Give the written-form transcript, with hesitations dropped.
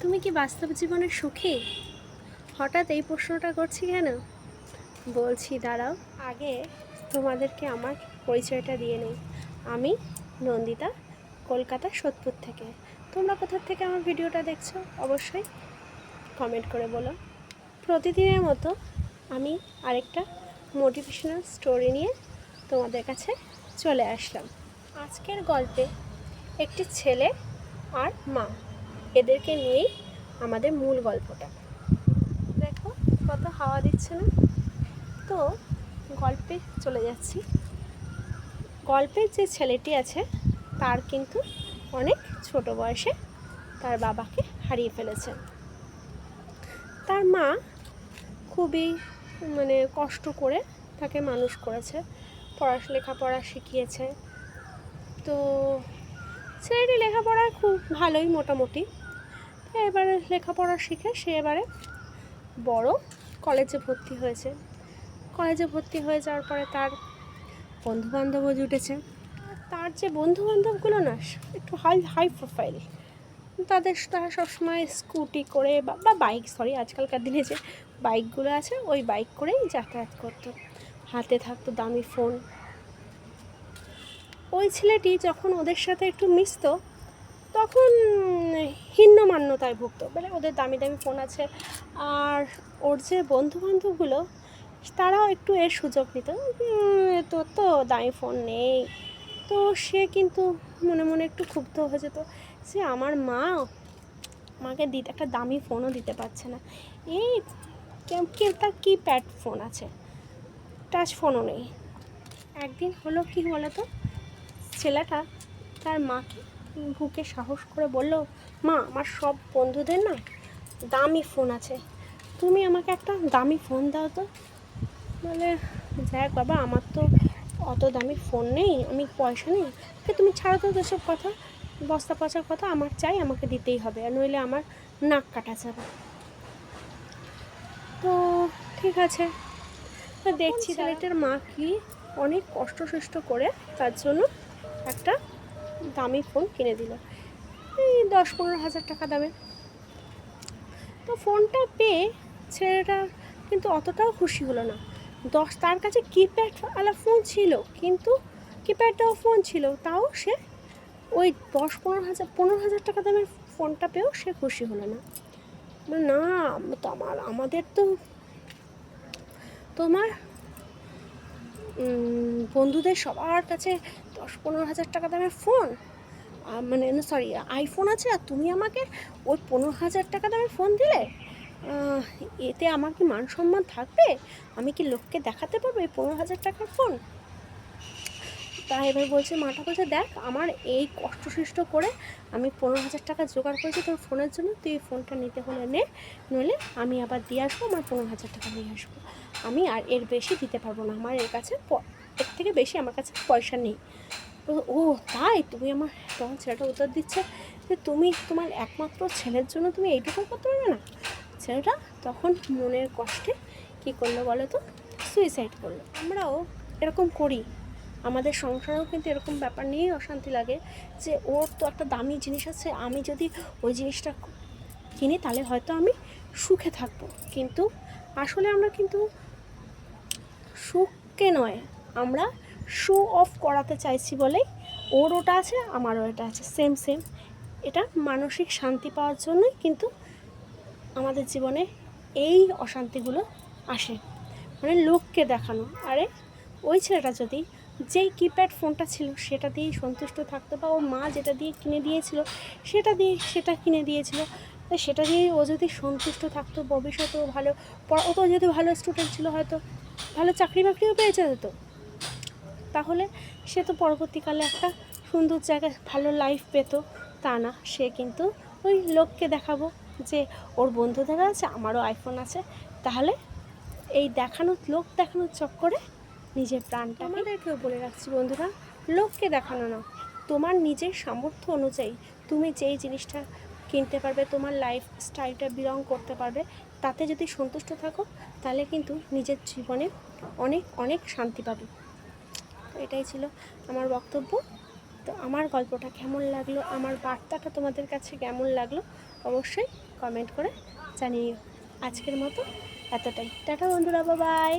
তুমি কি বাস্তব জীবনে সুখী? হঠাৎ এই প্রশ্নটা করছি কেন? বলছি দাঁড়াও, আগে তোমাদেরকে আমার পরিচয়টা দিয়ে নেই। আমি নন্দিতা, কলকাতা সোদপুর থেকে। তোমরা কোথা থেকে আমার ভিডিওটা দেখছো অবশ্যই কমেন্ট করে বলো। প্রতিদিনের মতো আমি আরেকটা মোটিভেশনাল স্টোরি নিয়ে তোমাদের কাছে চলে আসলাম। আজকের গল্পে একটি ছেলে আর মা, এদেরকে নিয়েই আমাদের মূল গল্পটা। দেখো কত হাওয়া দিচ্ছে না? তো গল্পে চলে যাচ্ছি। গল্পের যে ছেলেটি আছে তার কিন্তু অনেক ছোট বয়সে তার বাবাকে হারিয়ে ফেলেছে। তার মা খুবই কষ্ট করে তাকে মানুষ করেছে, লেখাপড়া শিখিয়েছে। তো ছেলেটি লেখাপড়ায় খুব ভালোই মোটামুটি। এবারে লেখাপড়া শিখে সে এবারে বড় কলেজে ভর্তি হয়েছে। কলেজে ভর্তি হয়ে যাওয়ার পরে তার বন্ধুবান্ধবও জুটেছে। তার যে বন্ধুবান্ধবগুলো না একটু হাই প্রোফাইল, তারা সবসময় স্কুটি করে বা বাইক, আজকালকার দিনে যে বাইকগুলো আছে ওই বাইক করেই যাতায়াত করতো, হাতে থাকতো দামি ফোন। ওই ছেলেটি যখন ওদের সাথে একটু মিশতো তখন হীনমান্যতায় ভুগতো, ওদের দামি দামি ফোন আছে। আর ওর যে বন্ধুবান্ধবগুলো তারাও একটু এর সুযোগ নিত, তোর তো দামি ফোন নেই। তো সে কিন্তু মনে মনে একটু ক্ষুব্ধ হয়ে যেত যে আমার মা আমাকে একটা দামি ফোনও দিতে পারছে না। এই তার কিপ্যাড ফোন আছে, টাচ ফোনও নেই। একদিন হলো কি বলো তো, ছেলেটা তার মাকে বুকে সাহস করে বলল, মা আমার সব বন্ধুদের না দামি ফোন আছে, তুমি আমাকে একটা দামি ফোন দাও তো। বলে, যাক বাবা, আমার তো অত দামি ফোন নেই, আমি পয়সা নেই। তুমি ছাড়ো তো এসব কথা, বস্তা পচার কথা। আমার চাই, আমাকে দিতেই হবে, আর নইলে আমার নাক কাটা যাবে। তো ঠিক আছে, তো দেখছি ছেলেটার মা কি অনেক কষ্ট করে তার জন্য একটা দামি ফোন কিনে দিল, এই 10-15 হাজার টাকা দামে। তো ফোনটা পেয়ে ছেলেটা কিন্তু অতটাও খুশি হলো না। তার কাছে কিপ্যাডওয়ালা ফোন ছিল, কিন্তু কিপ্যাড দেওয়া ফোন ছিল, তাও সে ওই 10-15 হাজার টাকা দামের ফোনটা পেয়েও সে খুশি হলো না। না, আমাদের তো তোমার বন্ধুদের সবার কাছে 10-15 হাজার টাকা দামের ফোন, আইফোন আছে, আর তুমি আমাকে ওই 15 হাজার টাকা দামের ফোন দিলে। এতে আমার কি মান সম্মান থাকবে? আমি কি লোককে দেখাতে পারবো এই 15 হাজার টাকার ফোন? তা এবার বলছে, মাটা বলছে, দেখ আমার এই কষ্ট করে আমি 15 হাজার টাকা জোগাড় করেছি তোর ফোনের জন্য, তুই এই ফোনটা নিতে হলে নে, নইলে আমি আবার দিয়ে আসবো, আমার 15 হাজার টাকা নিয়ে আসবো। আমি আর এর বেশি দিতে পারবো না, আমার এর থেকে বেশি আমার কাছে পয়সা নেই। ও তাই? তুমি তখন ছেলেটা উত্তর দিচ্ছে যে তুমি তোমার একমাত্র ছেলের জন্য তুমি এইটুকু করতে পারবে না? ছেলেটা তখন মনের কষ্টে কী করলো বলো তো, সুইসাইড করলো। আমরাও এরকম করি, আমাদের সংসারেও কিন্তু এরকম ব্যাপার নিয়েই অশান্তি লাগে যে ওর তো একটা দামি জিনিস আছে, আমি যদি ওই জিনিসটা কিনি তাহলে হয়তো আমি সুখে থাকবো। কিন্তু আসলে আমরা কিন্তু সুখকে নয়, আমরা শো অফ করাতে চাইছি বলেই ওর ওটা আছে, আমারও এটা আছে, সেম। এটা মানসিক শান্তি পাওয়ার জন্যই কিন্তু আমাদের জীবনে এই অশান্তিগুলো আসে, লোককে দেখানো। আরে ওই ছেলেটা যদি যেই কিপ্যাড ফোনটা ছিল সেটা দিয়েই সন্তুষ্ট থাকতো, বা ওর মা যেটা দিয়ে কিনে দিয়েছিল সেটা কিনে দিয়েছিল, সেটা দিয়েই ও যদি সন্তুষ্ট থাকতো, ভবিষ্যতেও ভালো ও তো যদি ভালো স্টুডেন্ট ছিল, হয়তো ভালো চাকরি বাকরিও পেয়েছে হতো, তাহলে সে তো পরবর্তীকালে একটা সুন্দর জায়গায় ভালো লাইফ পেত। তা না, সে কিন্তু ওই লোককে দেখাবো যে ওর বন্ধুদের আছে, আমারও আইফোন আছে, তাহলে এই লোক দেখানোর চক্করে নিজের প্রাণটা। আমাদেরকেও বলে রাখছি বন্ধুরা, লোককে দেখানো না, তোমার নিজের সামর্থ্য অনুযায়ী তুমি যেই জিনিসটা কিনতে পারবে, তোমার লাইফ স্টাইলটা বিলং করতে পারবে, তাতে যদি সন্তুষ্ট থাকো তাহলে কিন্তু নিজের জীবনে অনেক অনেক শান্তি পাবে। তো এটাই ছিল আমার বক্তব্য। তো আমার গল্পটা কেমন লাগলো, আমার বার্তাটা তোমাদের কাছে কেমন লাগলো অবশ্যই কমেন্ট করে জানিও। আজকের মতো এতটাই। টাটা বন্ধুরা, বাই।